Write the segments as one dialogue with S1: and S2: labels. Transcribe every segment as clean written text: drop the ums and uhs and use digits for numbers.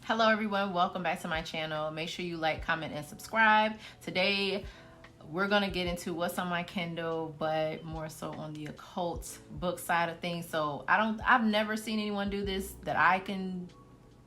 S1: Hello everyone, welcome back to my channel. Make sure you like, comment, and subscribe. Today we're gonna get into what's on my Kindle, but more so on the occult book side of things. So I've never seen anyone do this that I can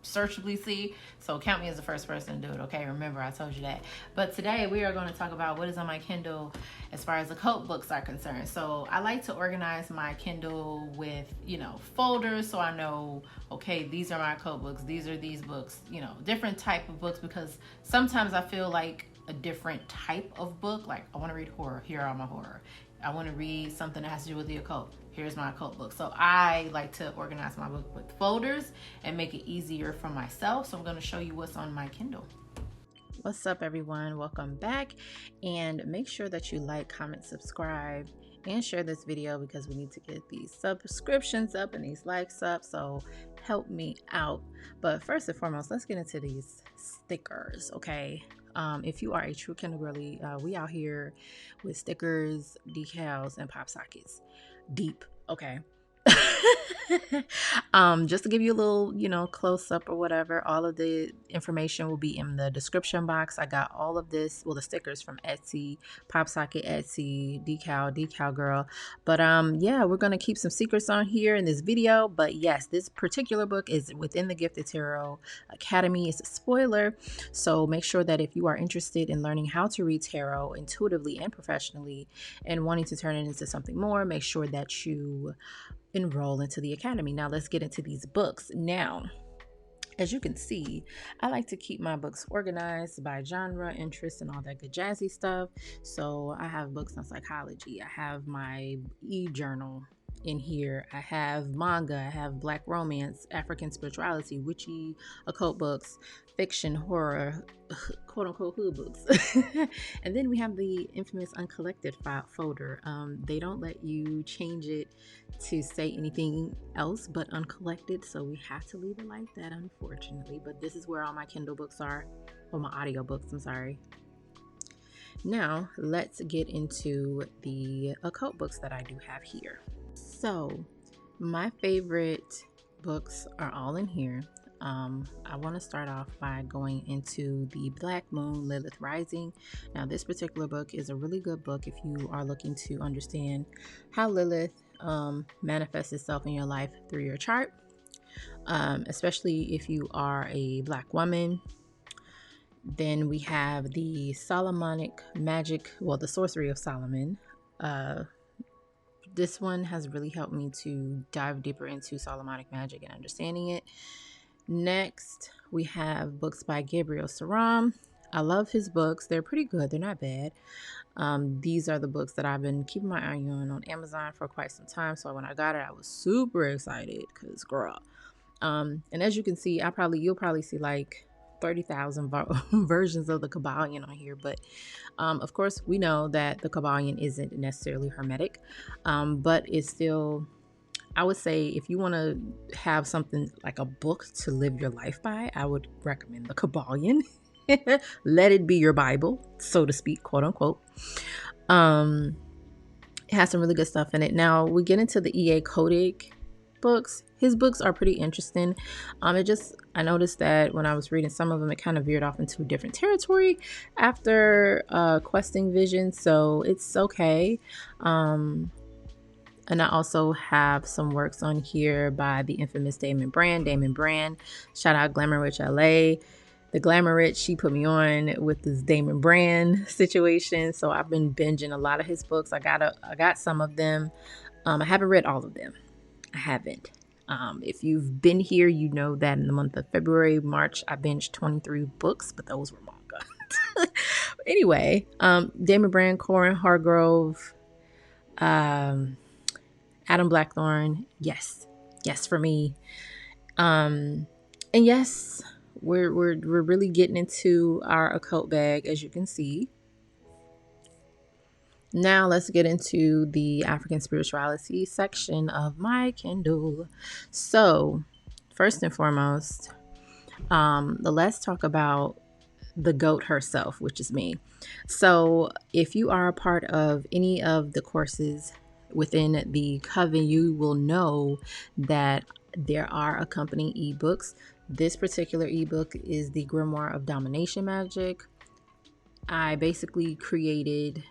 S1: searchably see, so count me as the first person to do it. Okay, remember I told you that. But today we are going to talk about what is on my Kindle as far as occult books are concerned. So I like to organize my Kindle with, you know, folders, so I know, okay, these are my occult books, these are these books, you know, different type of books, because sometimes I feel like a different type of book, like I want to read horror, here are my horror. I want to read something that has to do with the occult, here's my occult book. So I like to organize my book with folders and make it easier for myself. So I'm going to show you what's on my Kindle. What's up everyone, welcome back, and make sure that you like, comment, subscribe, and share this video, because we need to get these subscriptions up and these likes up, so help me out. But first and foremost, let's get into these stickers. Okay, if you are a true Kindle girly, we out here with stickers, decals, and pop sockets. Deep, okay. Just to give you a little, you know, close up or whatever, all of the information will be in the description box. I got all of this, well, the stickers from Etsy, pop socket Etsy, decal girl. But yeah, we're gonna keep some secrets on here in this video. But yes, this particular book is within the Gifted Tarot Academy. It's a spoiler, so make sure that if you are interested in learning how to read tarot intuitively and professionally and wanting to turn it into something more, make sure that you enroll into the academy. Now let's get into these books. Now, as you can see, I like to keep my books organized by genre, interest, and all that good jazzy stuff. So I have books on psychology, I have my e-journal in here, I have manga, I have black romance, African spirituality, witchy, occult books, fiction, horror, quote unquote hood books. And then we have the infamous uncollected folder. They don't let you change it to say anything else but uncollected, so we have to leave it like that, unfortunately. But this is where all my Kindle books are, or my audio books, I'm sorry. Now let's get into the occult books that I do have here. So my favorite books are all in here. I want to start off by going into the Black Moon Lilith Rising. Now this particular book is a really good book if you are looking to understand how Lilith manifests itself in your life through your chart, especially if you are a Black woman. Then we have the Solomonic magic, well, the sorcery of Solomon. This one has really helped me to dive deeper into Solomonic magic and understanding it. Next, we have books by Gabriel Saram. I love his books. They're pretty good. They're not bad. These are the books that I've been keeping my eye on Amazon for quite some time. So when I got it, I was super excited because girl. And as you can see, you'll probably see like 30,000 versions of the Kabbalion on here, but of course we know that the Kabbalion isn't necessarily hermetic, but it's still, I would say, if you want to have something like a book to live your life by, I would recommend the Kabbalion. Let it be your Bible, so to speak, quote unquote. It has some really good stuff in it. Now we get into the E.A. Kotick books. His books are pretty interesting. I noticed that when I was reading some of them, it kind of veered off into a different territory after questing vision, so it's okay. And I also have some works on here by the infamous Damon Brand. Shout out GlamourWitch LA. The GlamourWitch, she put me on with this Damon Brand situation, so I've been binging a lot of his books. I got some of them. I haven't read all of them. I haven't. If you've been here, you know that in the month of February, March, I binged 23 books, but those were manga. Anyway, Damon Brand, Corin Hargrove, um, Adam Blackthorne. Yes, yes for me. And yes, we're really getting into our occult bag, as you can see. Now let's get into the African spirituality section of my Kindle. So, first and foremost, let's talk about the goat herself, which is me. So, if you are a part of any of the courses within the coven, you will know that there are accompanying ebooks. This particular ebook is the Grimoire of Domination Magic. I basically created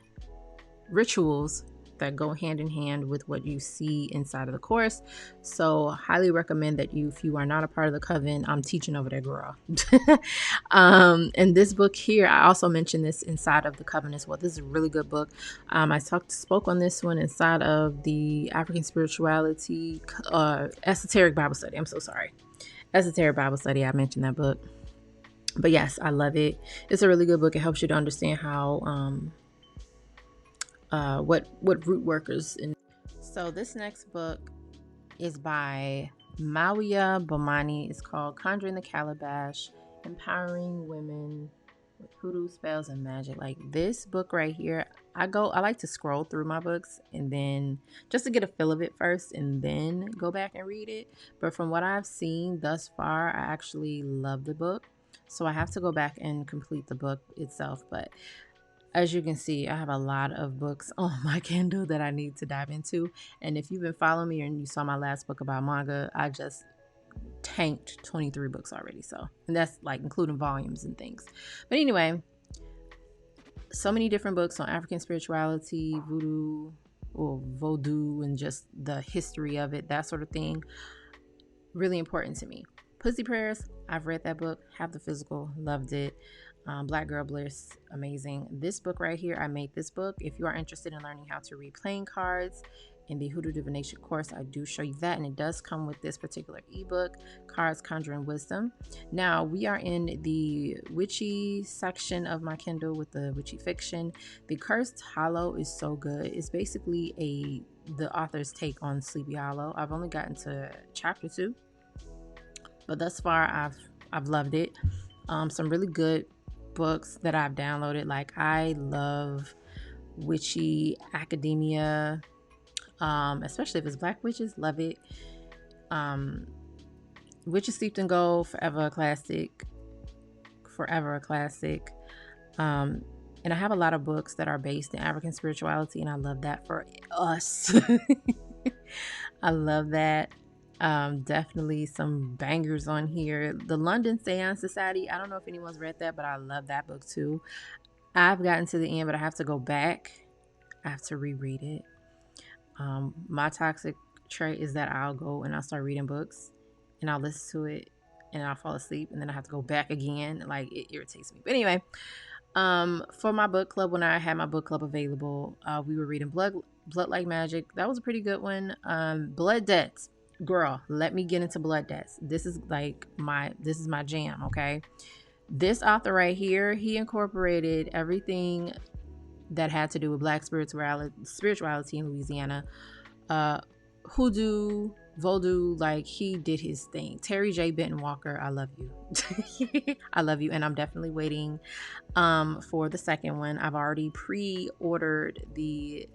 S1: rituals that go hand in hand with what you see inside of the course. So highly recommend that if you are not a part of the coven, I'm teaching over there, girl. And this book here, I also mentioned this inside of the coven as well. This is a really good book. I spoke on this one inside of the African spirituality esoteric Bible study. I'm so sorry. Esoteric Bible study. I mentioned that book. But yes, I love it. It's a really good book. It helps you to understand how what root workers. So this next book is by Mawia Bomani. It's called Conjuring the Calabash, Empowering Women with Hoodoo Spells and Magic. Like this book right here, I like to scroll through my books and then just to get a feel of it first and then go back and read it. But from what I've seen thus far, I actually love the book. So I have to go back and complete the book itself. But as you can see, I have a lot of books on my Kindle that I need to dive into. And if you've been following me and you saw my last book about manga, I just tanked 23 books already. So, and that's like including volumes and things. But anyway, so many different books on African spirituality, voodoo or Vodou, and just the history of it, that sort of thing. Really important to me. Pussy Prayers, I've read that book, have the physical, loved it. Black Girl Bliss, amazing. This book right here, I made this book. If you are interested in learning how to read playing cards in the Hoodoo Divination course, I do show you that, and it does come with this particular ebook, Cards Conjuring Wisdom. Now, we are in the witchy section of my Kindle with the witchy fiction. The Cursed Hollow is so good. It's basically the author's take on Sleepy Hollow. I've only gotten to chapter 2, but thus far I've loved it. Some really good books that I've downloaded. Like I love witchy academia, especially if it's Black witches. Love it. Witches Steeped in Gold, forever a classic. And I have a lot of books that are based in African spirituality, and I love that for us. I love that. Definitely some bangers on here. The London Seance Society, I don't know if anyone's read that, but I love that book too. I've gotten to the end, but I have to go back. I have to reread it. My toxic trait is that I'll go and I'll start reading books and I'll listen to it and I'll fall asleep and then I have to go back again. Like it irritates me. But anyway, for my book club, when I had my book club available, we were reading Blood Like Magic. That was a pretty good one. Blood Debts. Girl, let me get into Blood Debts. This is my jam, okay? This author right here, he incorporated everything that had to do with Black spirituality in Louisiana. Hoodoo, Vodou, like he did his thing. Terry J. Benton Walker, I love you. I love you, and I'm definitely waiting for the second one. I've already pre-ordered the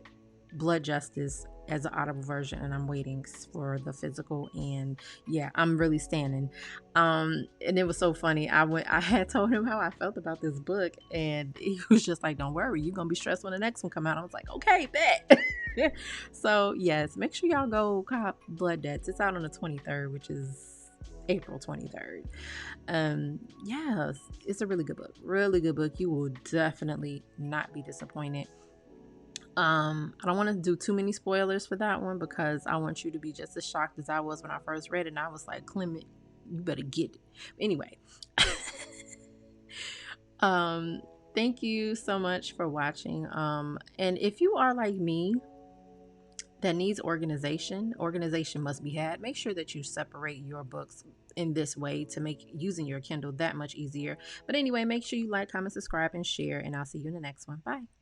S1: Blood Justice as an audible version, and I'm waiting for the physical. And yeah, I'm really standing. And it was so funny. I had told him how I felt about this book, and he was just like, "Don't worry, you're gonna be stressed when the next one come out." I was like, "Okay, bet." So yes, make sure y'all go cop Blood Debts. It's out on the 23rd, which is April 23rd. Yeah, it's a really good book. Really good book. You will definitely not be disappointed. I don't want to do too many spoilers for that one because I want you to be just as shocked as I was when I first read it. And I was like, Clement, you better get it. Anyway, thank you so much for watching. And if you are like me that needs organization must be had. Make sure that you separate your books in this way to make using your Kindle that much easier. But anyway, make sure you like, comment, subscribe, and share, and I'll see you in the next one. Bye.